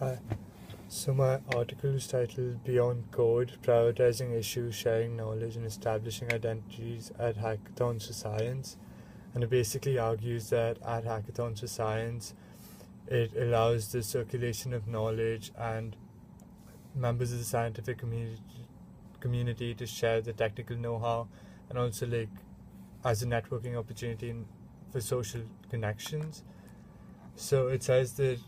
Hi. So my article is titled Beyond Code, Prioritizing Issues, Sharing Knowledge and Establishing Identities at Hackathons for Science. And it basically argues that at Hackathons for Science, it allows the circulation of knowledge and members of the scientific community to share the technical know-how, and also as a networking opportunity for social connections. So it says that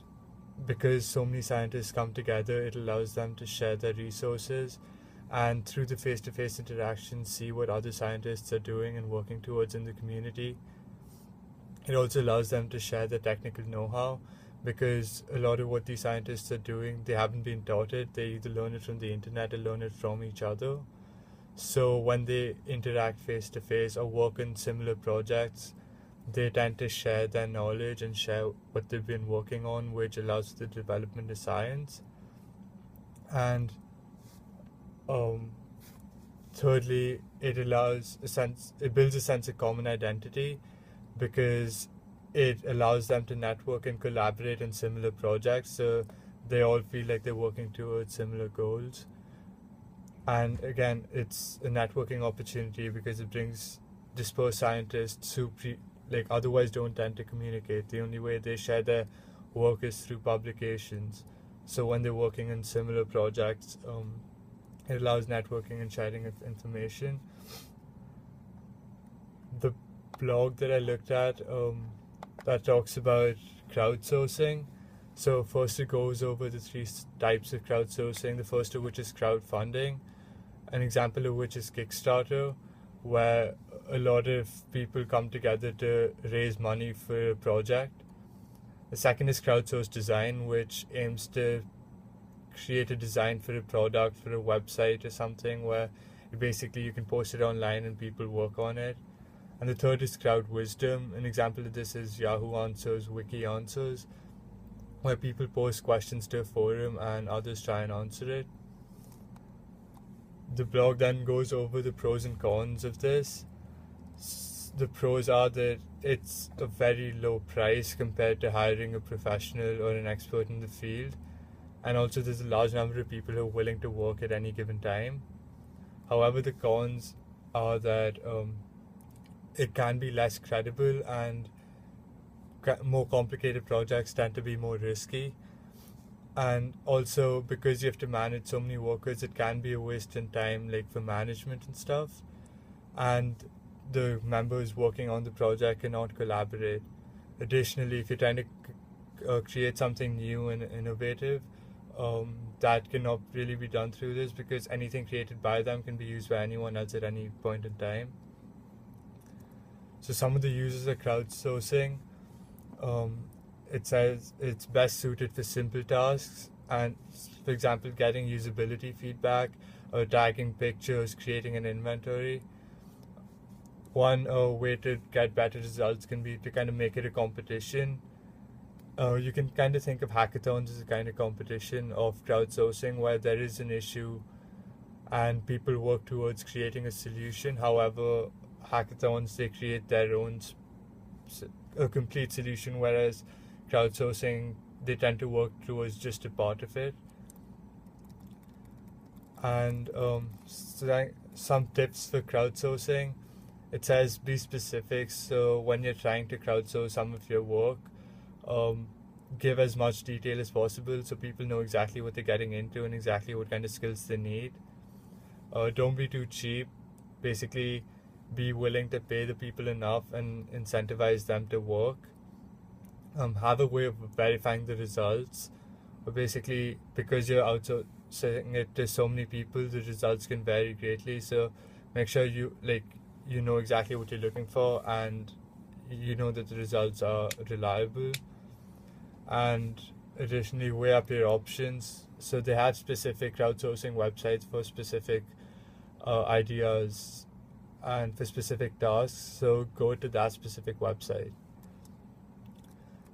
because so many scientists come together, it allows them to share their resources and through the face-to-face interaction see what other scientists are doing and working towards in the community. It also allows them to share their technical know-how, because a lot of what these scientists are doing, they haven't been taught it. They either learn it from the internet or learn it from each other. So when they interact face-to-face or work on similar projects, they tend to share their knowledge and share what they've been working on, which allows the development of science. And thirdly, it builds a sense of common identity, because it allows them to network and collaborate in similar projects, so they all feel like they're working towards similar goals. And again, it's a networking opportunity because it brings dispersed scientists who otherwise don't tend to communicate. The only way they share their work is through publications. So when they're working in similar projects, it allows networking and sharing of information. The blog that I looked at that talks about crowdsourcing. So first it goes over the three types of crowdsourcing. The first of which is crowdfunding, an example of which is Kickstarter, where a lot of people come together to raise money for a project. The second is crowdsourced design, which aims to create a design for a product, for a website or something, where basically you can post it online and people work on it. And the third is crowd wisdom. An example of this is Yahoo Answers, Wiki Answers, where people post questions to a forum and others try and answer it. The blog then goes over the pros and cons of this. The pros are that it's a very low price compared to hiring a professional or an expert in the field, and also there's a large number of people who are willing to work at any given time. However, the cons are that it can be less credible, and more complicated projects tend to be more risky. And also, because you have to manage so many workers, it can be a waste in time, for management and stuff. And the members working on the project cannot collaborate. Additionally, if you're trying to create something new and innovative, that cannot really be done through this, because anything created by them can be used by anyone else at any point in time. So some of the uses of crowdsourcing, it says it's best suited for simple tasks, and for example, getting usability feedback or tagging pictures, creating an inventory. One way to get better results can be to kind of make it a competition. You can kind of think of hackathons as a kind of competition of crowdsourcing, where there is an issue and people work towards creating a solution. However, hackathons, they create their own a complete solution, whereas crowdsourcing, they tend to work towards just a part of it. And some tips for crowdsourcing. It says be specific. So when you're trying to crowdsource some of your work, give as much detail as possible so people know exactly what they're getting into and exactly what kind of skills they need. Don't be too cheap. Basically, be willing to pay the people enough and incentivize them to work. Have a way of verifying the results. Basically, because you're outsourcing it to so many people, the results can vary greatly. So make sure you know exactly what you're looking for, and you know that the results are reliable. And additionally, weigh up your options. So they have specific crowdsourcing websites for specific ideas and for specific tasks, so go to that specific website.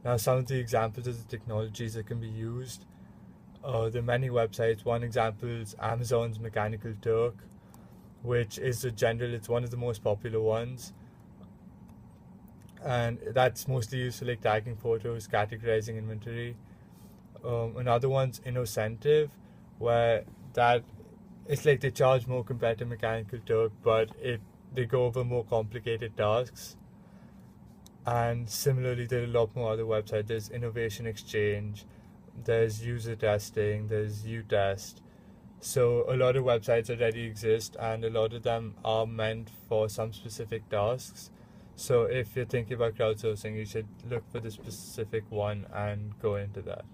Now, some of the examples of the technologies that can be used, there are many websites. One example is Amazon's Mechanical Turk, which is it's one of the most popular ones, and that's mostly used for tagging photos, categorizing inventory. Another one's Innocentive, where that it's like they charge more compared to Mechanical Turk, but they go over more complicated tasks. And similarly, there are a lot more other websites. There's Innovation Exchange, there's user testing, there's Utest. So a lot of websites already exist, and a lot of them are meant for some specific tasks. So if you're thinking about crowdsourcing, you should look for the specific one and go into that.